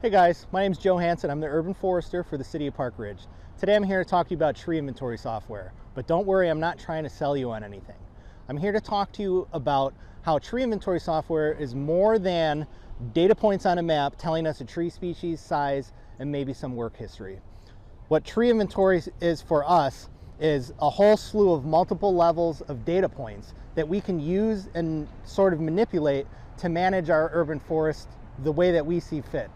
Hey guys, my name is Joe Hansen. I'm the Urban Forester for the City of Park Ridge. Today I'm here to talk to you about tree inventory software, but don't worry, I'm not trying to sell you on anything. I'm here to talk to you about how tree inventory software is more than data points on a map telling us a tree species, size, and maybe some work history. What tree inventory is for us is a whole slew of multiple levels of data points that we can use and sort of manipulate to manage our urban forest the way that we see fit.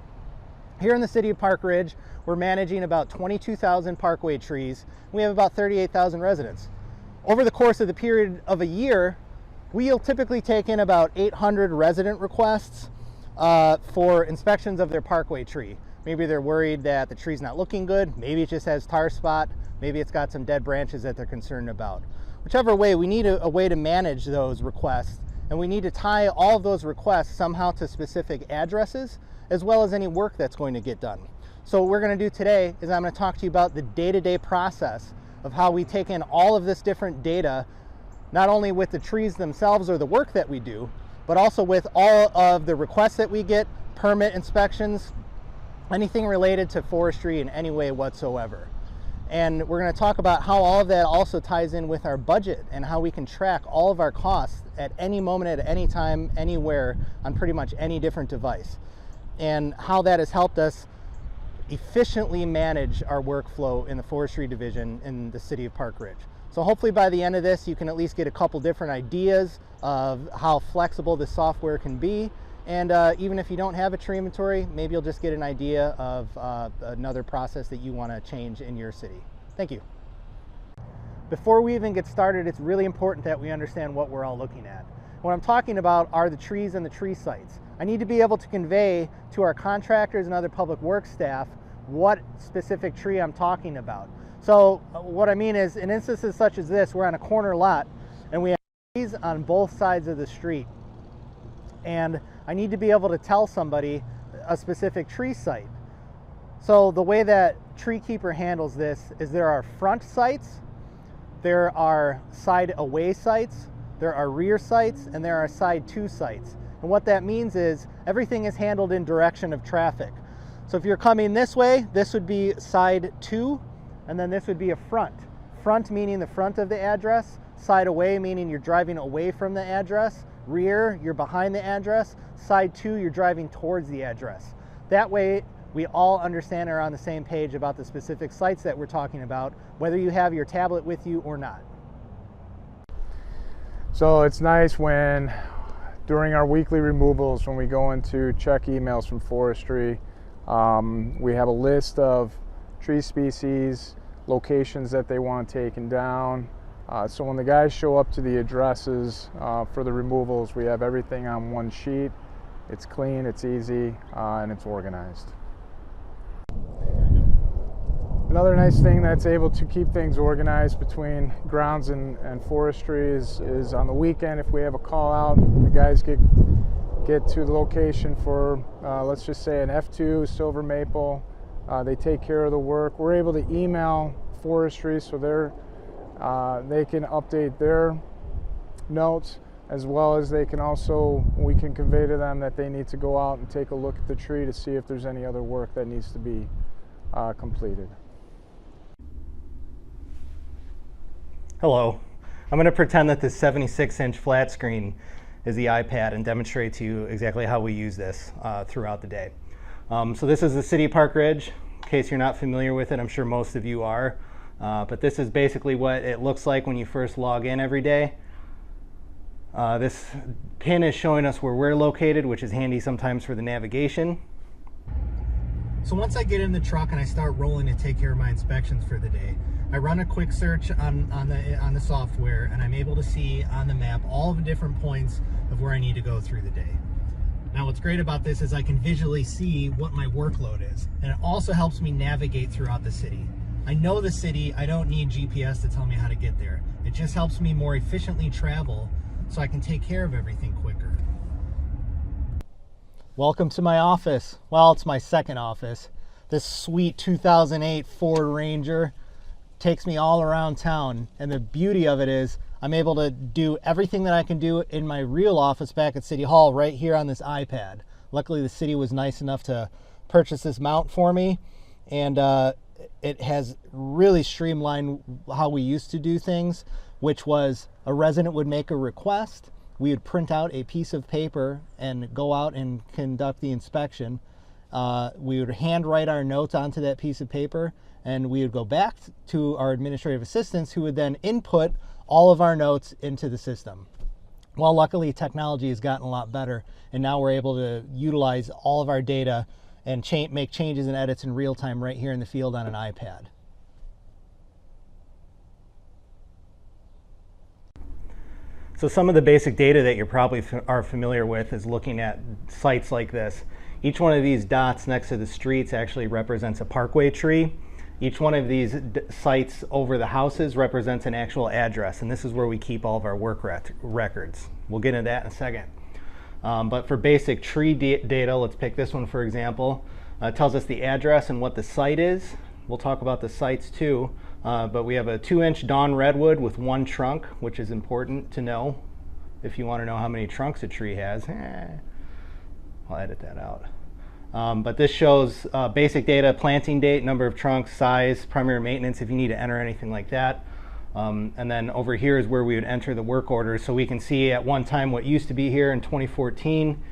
Here in the city of Park Ridge, we're managing about 22,000 parkway trees. We have about 38,000 residents. Over the course of the period of a year, we'll typically take in about 800 resident requests for inspections of their parkway tree. Maybe they're worried that the tree's not looking good. Maybe it just has tar spot. Maybe it's got some dead branches that they're concerned about. Whichever way, we need a way to manage those requests, and we need to tie all of those requests somehow to specific addresses, as well as any work that's going to get done. So what we're going to do today is I'm going to talk to you about the day-to-day process of how we take in all of this different data, not only with the trees themselves or the work that we do, but also with all of the requests that we get, permit inspections, anything related to forestry in any way whatsoever. And we're going to talk about how all of that also ties in with our budget and how we can track all of our costs at any moment, at any time, anywhere, on pretty much any different device, and how that has helped us efficiently manage our workflow in the forestry division in the city of Park Ridge. So hopefully by the end of this, you can at least get a couple different ideas of how flexible this software can be. And even if you don't have a tree inventory, maybe you'll just get an idea of another process that you want to change in your city. Thank you. Before we even get started, it's really important that we understand what we're all looking at. What I'm talking about are the trees and the tree sites. I need to be able to convey to our contractors and other public works staff what specific tree I'm talking about. So what I mean is, in instances such as this, we're on a corner lot and we have trees on both sides of the street. And I need to be able to tell somebody a specific tree site. So the way that Tree Keeper handles this is there are front sites, there are side away sites, there are rear sites, and there are side to sites. And what that means is everything is handled in direction of traffic. So if you're coming this way, this would be side 2, and then this would be a front. Front meaning the front of the address, side away meaning you're driving away from the address, rear, you're behind the address, side 2, you're driving towards the address. That way, we all understand and are on the same page about the specific sites that we're talking about, whether you have your tablet with you or not. So it's nice when, during our weekly removals, when we go in to check emails from forestry, we have a list of tree species, locations that they want taken down. So when the guys show up to the addresses for the removals, we have everything on one sheet. It's clean, it's easy, and it's organized. Another nice thing that's able to keep things organized between grounds and forestry is on the weekend, if we have a call out, the guys get to the location for, let's just say, an F2 silver maple. They take care of the work. We're able to email forestry so they can update their notes, as well as we can convey to them that they need to go out and take a look at the tree to see if there's any other work that needs to be completed. Hello. I'm going to pretend that this 76-inch flat screen is the iPad and demonstrate to you exactly how we use this throughout the day. So this is the City of Park Ridge. In case you're not familiar with it, I'm sure most of you are. But this is basically what it looks like when you first log in every day. This pin is showing us where we're located, which is handy sometimes for the navigation. So once I get in the truck and I start rolling to take care of my inspections for the day, I run a quick search on the software, and I'm able to see on the map all of the different points of where I need to go through the day. Now what's great about this is I can visually see what my workload is, and it also helps me navigate throughout the city. I know the city, I don't need GPS to tell me how to get there. It just helps me more efficiently travel so I can take care of everything quicker. Welcome to my office. Well, it's my second office. This sweet 2008 Ford Ranger takes me all around town, and the beauty of it is I'm able to do everything that I can do in my real office back at City Hall right here on this iPad. Luckily the city was nice enough to purchased this mount for me, and it has really streamlined how we used to do things, which was a resident would make a request, we would print out a piece of paper and go out and conduct the inspection. We would handwrite our notes onto that piece of paper, and we would go back to our administrative assistants, who would then input all of our notes into the system. Well, luckily technology has gotten a lot better, and now we're able to utilize all of our data and make changes and edits in real time right here in the field on an iPad. So some of the basic data that you probably are familiar with is looking at sites like this. Each one of these dots next to the streets actually represents a parkway tree. Each one of these sites over the houses represents an actual address, and this is where we keep all of our work records. We'll get into that in a second. But for basic tree data, let's pick this one for example. It tells us the address and what the site is. We'll talk about the sites too. But we have a 2-inch Dawn redwood with 1 trunk, which is important to know if you want to know how many trunks a tree has. I'll edit that out. But this shows basic data: planting date, number of trunks, size, primary maintenance, if you need to enter anything like that. And then over here is where we would enter the work orders. So we can see at one time what used to be here in 2014.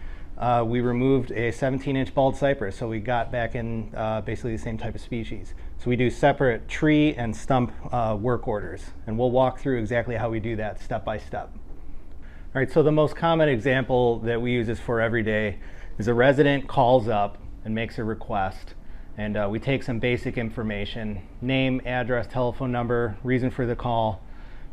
We removed a 17-inch bald cypress, so we got back in basically the same type of species. So we do separate tree and stump work orders, and we'll walk through exactly how we do that step by step. All right, so the most common example that we use this for every day is a resident calls up and makes a request, and we take some basic information: name, address, telephone number, reason for the call.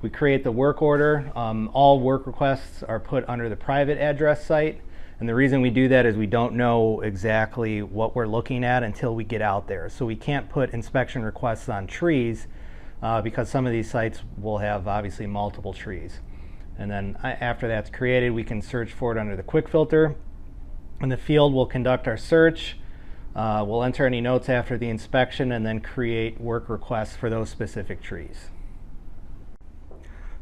We create the work order. All work requests are put under the private address site. And the reason we do that is we don't know exactly what we're looking at until we get out there. So we can't put inspection requests on trees because some of these sites will have obviously multiple trees. And then after that's created, we can search for it under the quick filter. In the field, we'll conduct our search. We'll enter any notes after the inspection and then create work requests for those specific trees.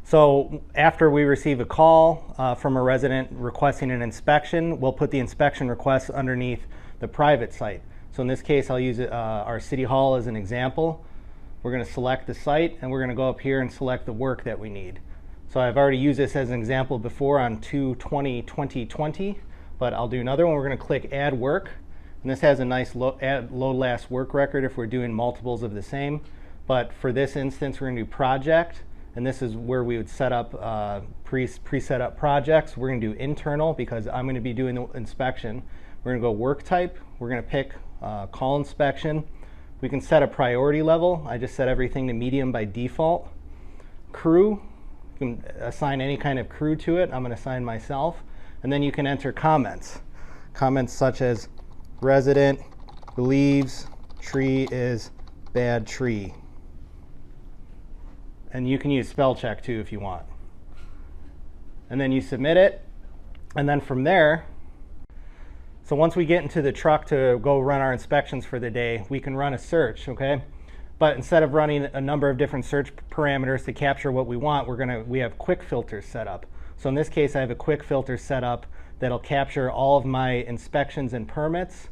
So after we receive a call from a resident requesting an inspection, we'll put the inspection request underneath the private site. So in this case, I'll use our City Hall as an example. We're going to select the site, and we're going to go up here and select the work that we need. So I've already used this as an example before on 2/20/2020, but I'll do another one. We're going to click Add Work, and this has a nice load last work record if we're doing multiples of the same. But for this instance, we're going to do Project. And this is where we would set up pre-set up projects. We're going to do internal because I'm going to be doing the inspection. We're going to go work type. We're going to pick call inspection. We can set a priority level. I just set everything to medium by default. Crew, you can assign any kind of crew to it. I'm going to assign myself. And then you can enter comments. Comments such as resident believes tree is bad tree. And you can use spell check too if you want. And then you submit it. And then from there, so once we get into the truck to go run our inspections for the day, we can run a search, okay? But instead of running a number of different search parameters to capture what we want, we have quick filters set up. So in this case, I have a quick filter set up that'll capture all of my inspections and permits.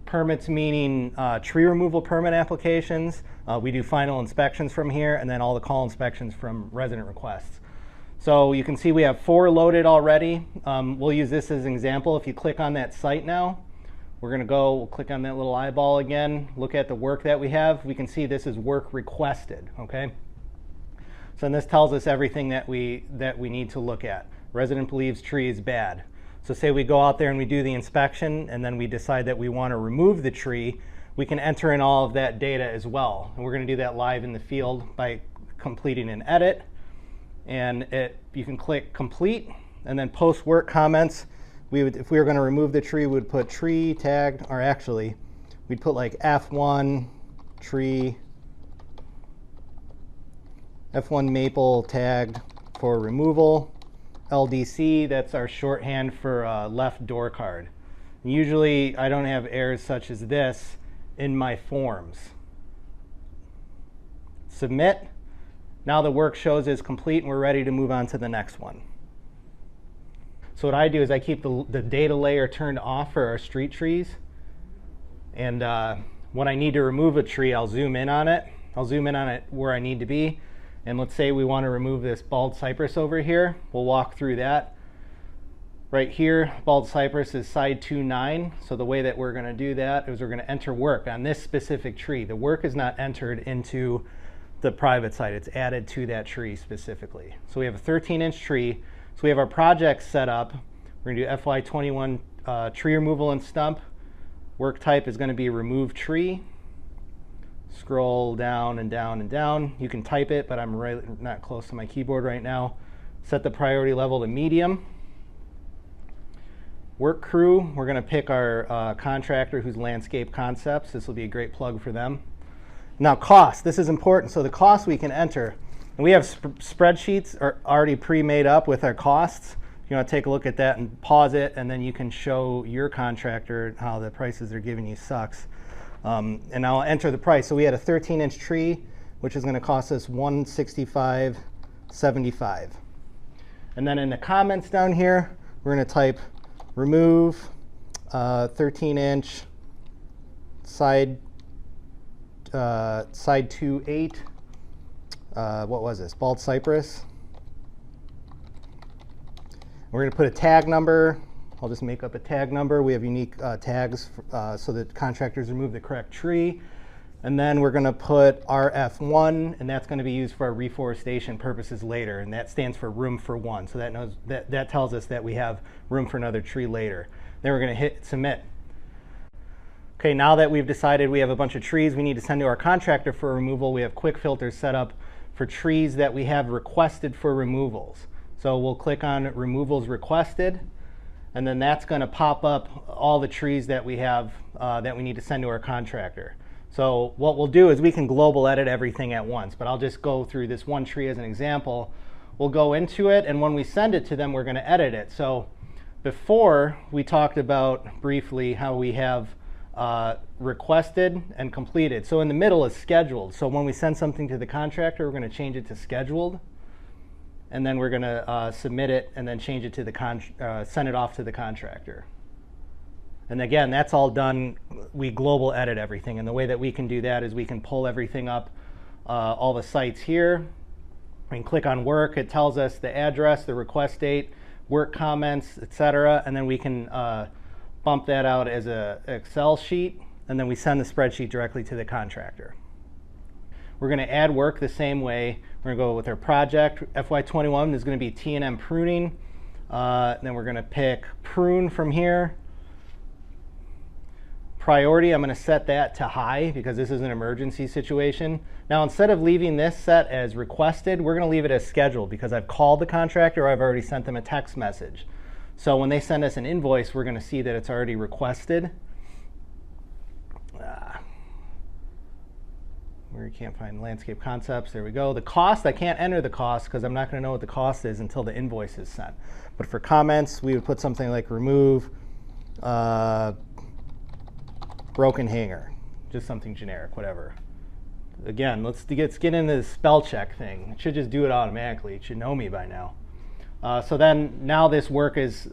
Permits meaning tree removal permit applications. We do final inspections from here, and then all the call inspections from resident requests. So you can see we have 4 loaded already. We'll use this as an example. If you click on that site now, we'll click on that little eyeball again, look at the work that we have. We can see this is work requested, okay? So this tells us everything that we need to look at. Resident believes tree is bad. So say we go out there and we do the inspection, and then we decide that we want to remove the tree, we can enter in all of that data as well. And we're going to do that live in the field by completing an edit. And you can click complete, and then post work comments. If we were going to remove the tree, we would put tree tagged, or actually, we'd put like F1 tree, F1 maple tagged for removal. LDC, that's our shorthand for left door card. Usually I don't have errors such as this in my forms. Submit. Now the work shows is complete and we're ready to move on to the next one. So what I do is I keep the data layer turned off for our street trees. And when I need to remove a tree, I'll zoom in on it. I'll zoom in on it where I need to be. And let's say we want to remove this bald cypress over here. We'll walk through that. Right here, bald cypress is side 2-9. So the way that we're going to do that is we're going to enter work on this specific tree. The work is not entered into the private side. It's added to that tree specifically. So we have a 13-inch tree. So we have our project set up. We're going to do FY21 tree removal and stump. Work type is going to be remove tree. Scroll down and down and down. You can type it, but I'm not close to my keyboard right now. Set the priority level to medium. Work crew, we're going to pick our contractor who's Landscape Concepts. This will be a great plug for them. Now cost, this is important. So the cost we can enter, and we have spreadsheets are already pre-made up with our costs. You want to take a look at that and pause it, and then you can show your contractor how the prices they're giving you sucks. And I'll enter the price. So we had a 13-inch tree, which is going to cost us $165.75. And then in the comments down here, we're going to type remove 13-inch side 2-8. What was this? Bald cypress. We're going to put a tag number. I'll just make up a tag number. We have unique tags so that contractors remove the correct tree. And then we're going to put RF1, and that's going to be used for our reforestation purposes later, and that stands for room for one. So that tells us that we have room for another tree later. Then we're going to hit submit. Okay, now that we've decided we have a bunch of trees we need to send to our contractor for removal, we have quick filters set up for trees that we have requested for removals. So we'll click on removals requested, and then that's going to pop up all the trees that we have that we need to send to our contractor. So what we'll do is we can global edit everything at once, but I'll just go through this one tree as an example. We'll go into it, and when we send it to them, we're going to edit it. So before, we talked about briefly how we have requested and completed. So in the middle is scheduled. So when we send something to the contractor, we're going to change it to scheduled, and then we're going to submit it and then change it to send it off to the contractor. And again, that's all done. We global edit everything, and the way that we can do that is we can pull everything up, all the sites here. We can click on work. It tells us the address, the request date, work comments, etc. And then we can bump that out as an Excel sheet, and then we send the spreadsheet directly to the contractor. We're going to add work the same way. We're going to go with our project. FY21 is going to be T&M pruning. Then we're going to pick prune from here. Priority, I'm going to set that to high because this is an emergency situation. Now, instead of leaving this set as requested, we're going to leave it as scheduled because I've called the contractor or I've already sent them a text message. So when they send us an invoice, we're going to see that it's already requested. Where you can't find Landscape Concepts, there we go. The cost, I can't enter the cost because I'm not going to know what the cost is until the invoice is sent. But for comments, we would put something like remove broken hanger, just something generic, whatever. Again, let's get into the spell check thing. It should just do it automatically. It should know me by now. So then now this work is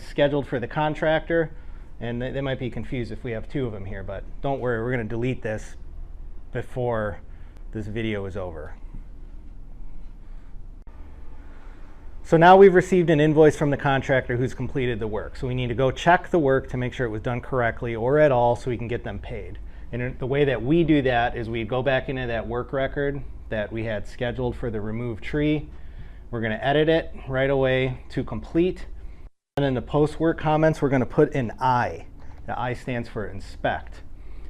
scheduled for the contractor, and they might be confused if we have two of them here, but don't worry, we're going to delete this before this video is over. So now we've received an invoice from the contractor who's completed the work. So we need to go check the work to make sure it was done correctly or at all so we can get them paid. And the way that we do that is we go back into that work record that we had scheduled for the remove tree. We're going to edit it right away to complete. And in the post-work comments, we're going to put an I. The I stands for inspect.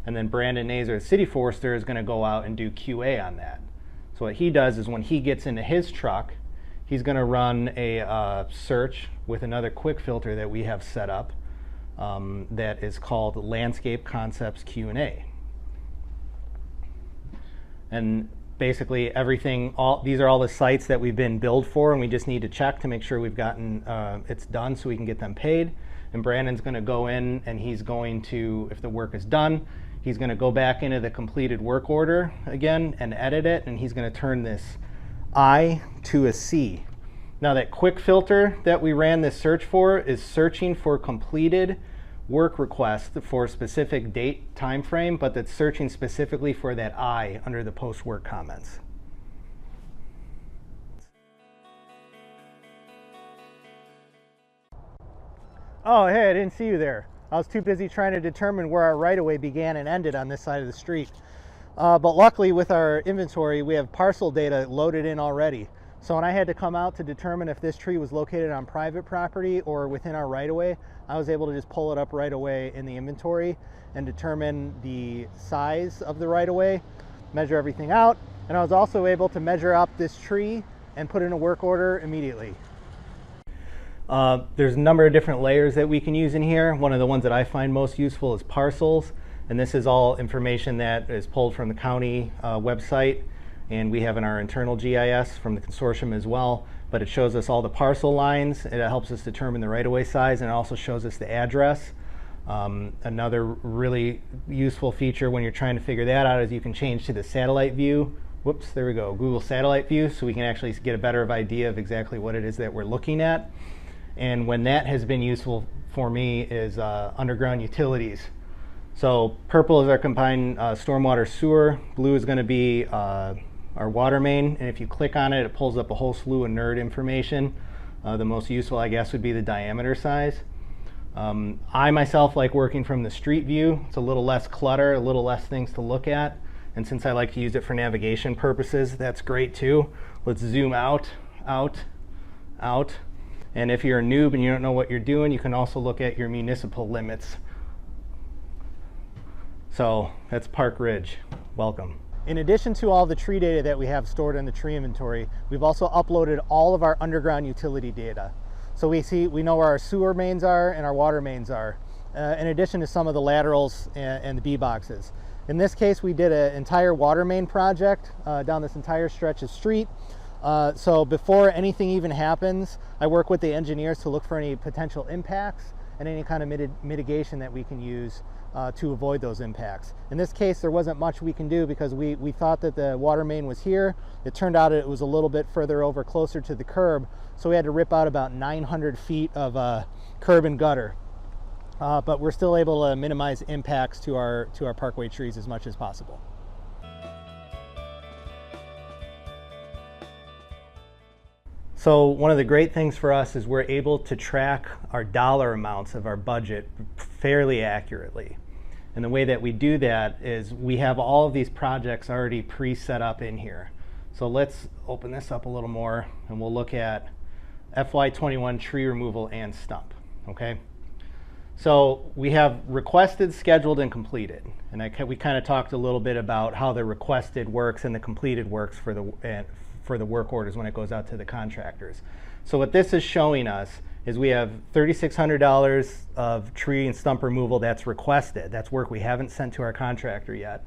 And then Brandon Nazer, City Forester, is going to go out and do QA on that. So what he does is when he gets into his truck, he's going to run a search with another quick filter that we have set up that is called Landscape Concepts Q&A. And basically everything, these are all the sites that we've been billed for, and we just need to check to make sure we've gotten it's done so we can get them paid. And Brandon's going to go in and he's going to, if the work is done, he's going to go back into the completed work order again and edit it, and he's going to turn this I to a C. Now that quick filter that we ran this search for is searching for completed work request for a specific date time frame, but that's searching specifically for that I under the post work comments. Oh, hey, I didn't see you there. I was too busy trying to determine where our right-of-way began and ended on this side of the street. But luckily with our inventory, we have parcel data loaded in already. So when I had to come out to determine if this tree was located on private property or within our right-of-way, I was able to just pull it up right away in the inventory and determine the size of the right-of-way, measure everything out, and I was also able to measure up this tree and put in a work order immediately. There's a number of different layers that we can use in here. One of the ones that I find most useful is parcels, and this is all information that is pulled from the county website, and we have in our internal GIS from the consortium as well, but it shows us all the parcel lines, and it helps us determine the right-of-way size, and it also shows us the address. Another really useful feature when you're trying to figure that out is you can change to the satellite view. Whoops, there we go, Google satellite view, so we can actually get a better idea of exactly what it is that we're looking at. And when that has been useful for me is underground utilities. So purple is our combined stormwater sewer, blue is going to be our water main, and if you click on it, it pulls up a whole slew of nerd information. The most useful, I guess, would be the diameter size. I myself like working from the street view. It's a little less clutter, a little less things to look at, and since I like to use it for navigation purposes, that's great too. Let's zoom out, out, out. And if you're a noob and you don't know what you're doing, you can also look at your municipal limits. So that's Park Ridge. Welcome. In addition to all the tree data that we have stored in the tree inventory, we've also uploaded all of our underground utility data. So we know where our sewer mains are and our water mains are, in addition to some of the laterals and the B boxes. In this case, we did an entire water main project down this entire stretch of street. So before anything even happens, I work with the engineers to look for any potential impacts and any kind of mitigation that we can use to avoid those impacts. In this case, there wasn't much we can do because we thought that the water main was here. It turned out it was a little bit further over, closer to the curb, so we had to rip out about 900 feet of curb and gutter. But we're still able to minimize impacts to our parkway trees as much as possible. So one of the great things for us is we're able to track our dollar amounts of our budget fairly accurately. And the way that we do that is we have all of these projects already pre-set up in here. So let's open this up a little more and we'll look at FY21 tree removal and stump, okay? So we have requested, scheduled, and completed. And we kind of talked a little bit about how the requested works and the completed works for the work orders when it goes out to the contractors. So what this is showing us is we have $3,600 of tree and stump removal that's requested. That's work we haven't sent to our contractor yet.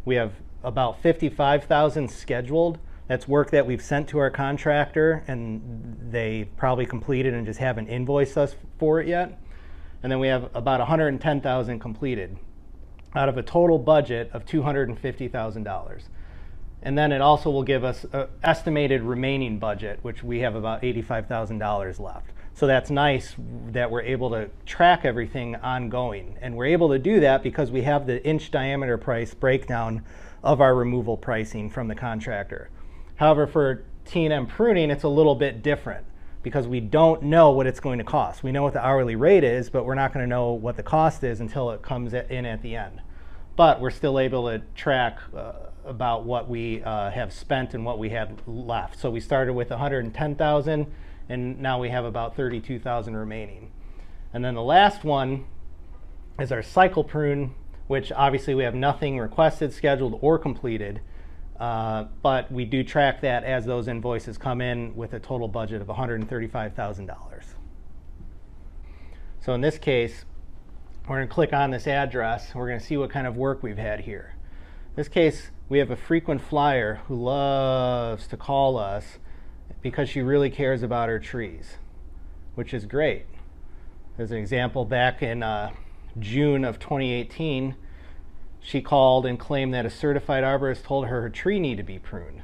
We have about $55,000 scheduled. That's work that we've sent to our contractor and they probably completed and just haven't invoiced us for it yet. And then we have about $110,000 completed out of a total budget of $250,000. And then it also will give us an estimated remaining budget, which we have about $85,000 left. So that's nice that we're able to track everything ongoing. And we're able to do that because we have the inch diameter price breakdown of our removal pricing from the contractor. However, for T&M pruning, it's a little bit different because we don't know what it's going to cost. We know what the hourly rate is, but we're not going to know what the cost is until it comes in at the end. But we're still able to track about what we have spent and what we had left. So we started with $110,000 and now we have about $32,000 remaining. And then the last one is our cycle prune, which obviously we have nothing requested, scheduled, or completed, but we do track that as those invoices come in with a total budget of $135,000. So in this case, we're going to click on this address. We're going to see what kind of work we've had here. In this case, we have a frequent flyer who loves to call us because she really cares about her trees, which is great. As an example, back in June of 2018, she called and claimed that a certified arborist told her tree needed to be pruned.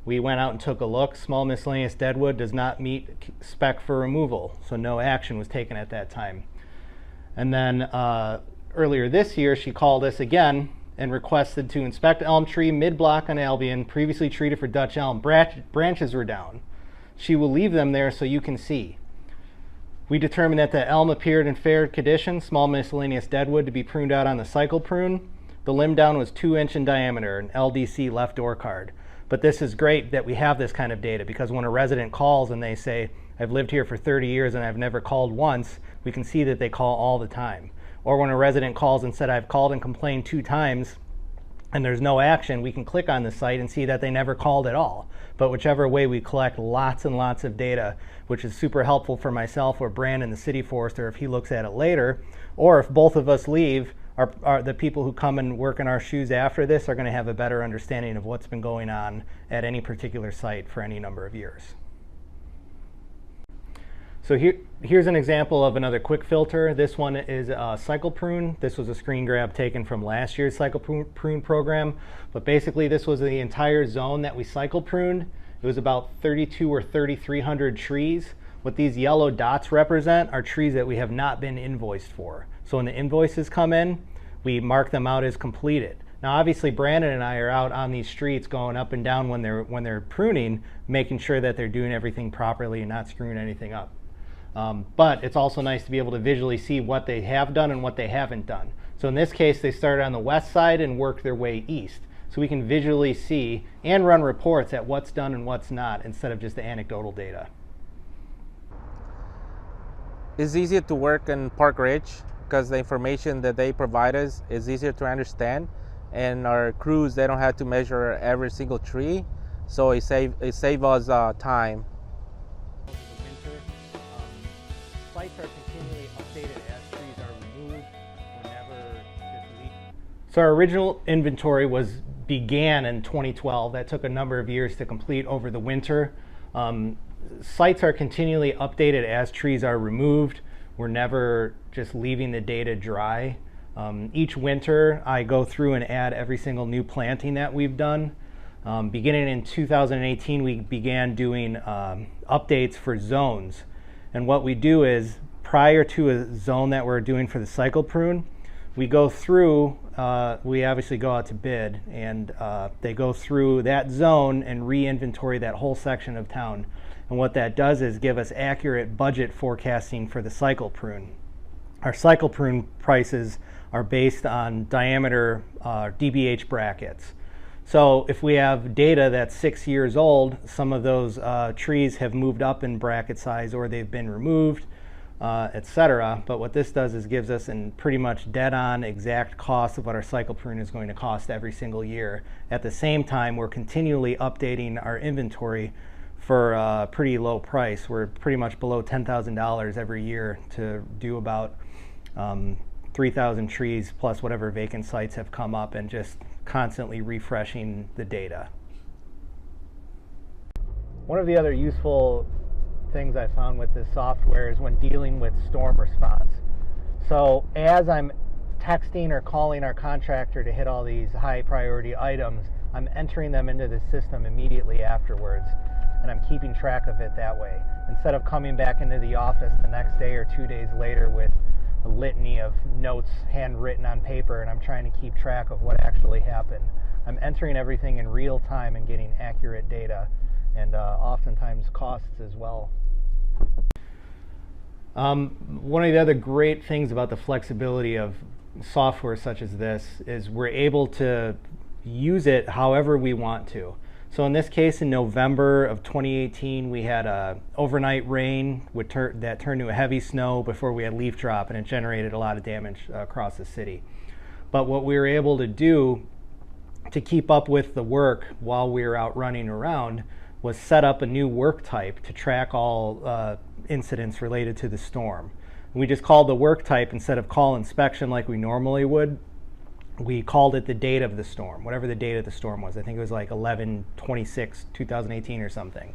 We went out and took a look. Small miscellaneous deadwood does not meet spec for removal, so no action was taken at that time. And then earlier this year, she called us again and requested to inspect elm tree mid-block on Albion, previously treated for Dutch elm. Branches were down. She will leave them there so you can see. We determined that the elm appeared in fair condition, small miscellaneous deadwood to be pruned out on the cycle prune. The limb down was 2-inch in diameter, an LDC left door card. But this is great that we have this kind of data, because when a resident calls and they say, I've lived here for 30 years and I've never called once, we can see that they call all the time. Or when a resident calls and said, I've called and complained 2 times and there's no action, we can click on the site and see that they never called at all. But whichever way, we collect lots and lots of data, which is super helpful for myself or Brandon, the city forester, if he looks at it later. Or if both of us leave, the people who come and work in our shoes after this are going to have a better understanding of what's been going on at any particular site for any number of years. So here's an example of another quick filter. This one is a cycle prune. This was a screen grab taken from last year's cycle prune program. But basically, this was the entire zone that we cycle pruned. It was about 32 or 3,300 trees. What these yellow dots represent are trees that we have not been invoiced for. So when the invoices come in, we mark them out as completed. Now, obviously, Brandon and I are out on these streets going up and down when they're pruning, making sure that they're doing everything properly and not screwing anything up. But it's also nice to be able to visually see what they have done and what they haven't done. So in this case, they started on the west side and worked their way east. So we can visually see and run reports at what's done and what's not, instead of just the anecdotal data. It's easier to work in Park Ridge because the information that they provide us is easier to understand, and our crews, they don't have to measure every single tree, so it save us time. Sites are continually updated as trees are removed. So our original inventory began in 2012. That took a number of years to complete over the winter. Sites are continually updated as trees are removed. We're never just leaving the data dry. Each winter, I go through and add every single new planting that we've done. Beginning in 2018, we began doing updates for zones. And what we do is, prior to a zone that we're doing for the cycle prune, we go through, we obviously go out to bid, and they go through that zone and re-inventory that whole section of town. And what that does is give us accurate budget forecasting for the cycle prune. Our cycle prune prices are based on diameter DBH brackets. So if we have data that's 6 years old, some of those trees have moved up in bracket size or they've been removed, etc. But what this does is gives us a pretty much dead-on exact cost of what our cycle prune is going to cost every single year. At the same time, we're continually updating our inventory for a pretty low price. We're pretty much below $10,000 every year to do about 3,000 trees plus whatever vacant sites have come up, and just constantly refreshing the data. One of the other useful things I found with this software is when dealing with storm response. So as I'm texting or calling our contractor to hit all these high priority items, I'm entering them into the system immediately afterwards, and I'm keeping track of it that way, instead of coming back into the office the next day or 2 days later with a litany of notes handwritten on paper, and I'm trying to keep track of what actually happened. I'm entering everything in real time and getting accurate data, and oftentimes costs as well. One of the other great things about the flexibility of software such as this is we're able to use it however we want to. So in this case, in November of 2018, we had a overnight rain that turned to a heavy snow before we had leaf drop, and it generated a lot of damage across the city. But what we were able to do to keep up with the work while we were out running around was set up a new work type to track all incidents related to the storm. We just called the work type, instead of call inspection like we normally would, we called it the date of the storm, whatever the date of the storm was. I think it was like 11/26/2018 or something.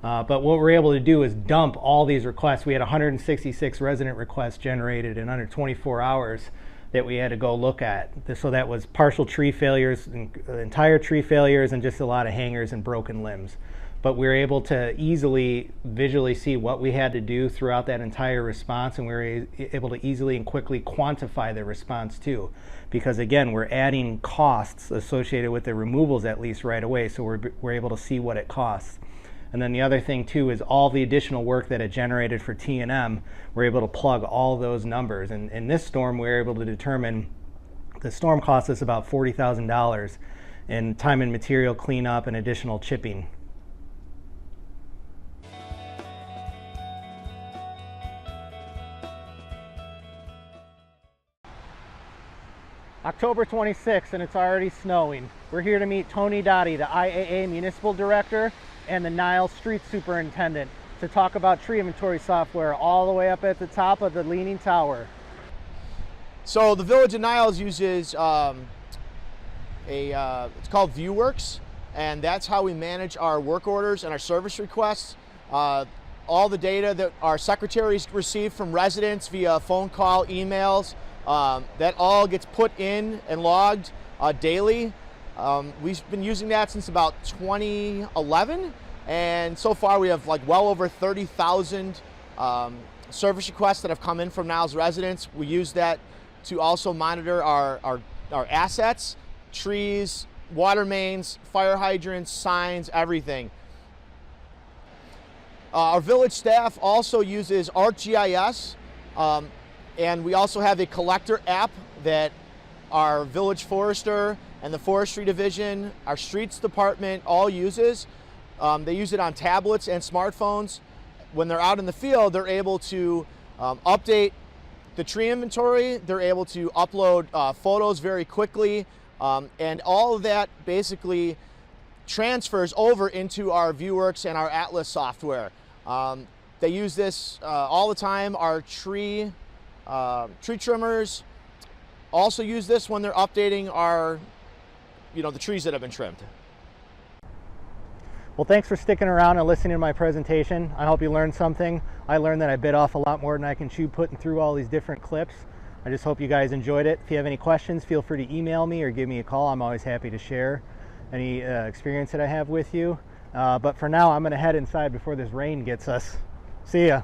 But what we're able to do is dump all these requests. We had 166 resident requests generated in under 24 hours that we had to go look at. So that was partial tree failures, entire tree failures, and just a lot of hangers and broken limbs. but we were able to easily visually see what we had to do throughout that entire response, and we were able to easily and quickly quantify the response too. Because again, we're adding costs associated with the removals at least right away, so we're able to see what it costs. And then the other thing too is all the additional work that it generated for T&M, we're able to plug all those numbers. And in this storm, we were able to determine the storm cost us about $40,000 in time and material cleanup and additional chipping. October 26th, and it's already snowing. We're here to meet Tony Dottie, the IAA Municipal Director, and the Niles Street Superintendent to talk about tree inventory software all the way up at the top of the Leaning Tower. So the Village of Niles uses it's called ViewWorks, and that's how we manage our work orders and our service requests. All the data that our secretaries receive from residents via phone call, emails, that all gets put in and logged daily. We've been using that since about 2011, and so far we have like well over 30,000 service requests that have come in from Niles residents. We use that to also monitor our assets, trees, water mains, fire hydrants, signs, everything. Our village staff also uses ArcGIS, and we also have a collector app that our village forester and the forestry division, our streets department all uses. They use it on tablets and smartphones. When they're out in the field, they're able to update the tree inventory. They're able to upload photos very quickly, and all of that basically transfers over into our ViewWorks and our Atlas software. They use this all the time. Our tree trimmers also use this when they're updating our, the trees that have been trimmed. Well, thanks for sticking around and listening to my presentation. I hope you learned something. I learned that I bit off a lot more than I can chew putting through all these different clips. I just hope you guys enjoyed it. If you have any questions, feel free to email me or give me a call. I'm always happy to share any experience that I have with you. But for now, I'm going to head inside before this rain gets us. See ya.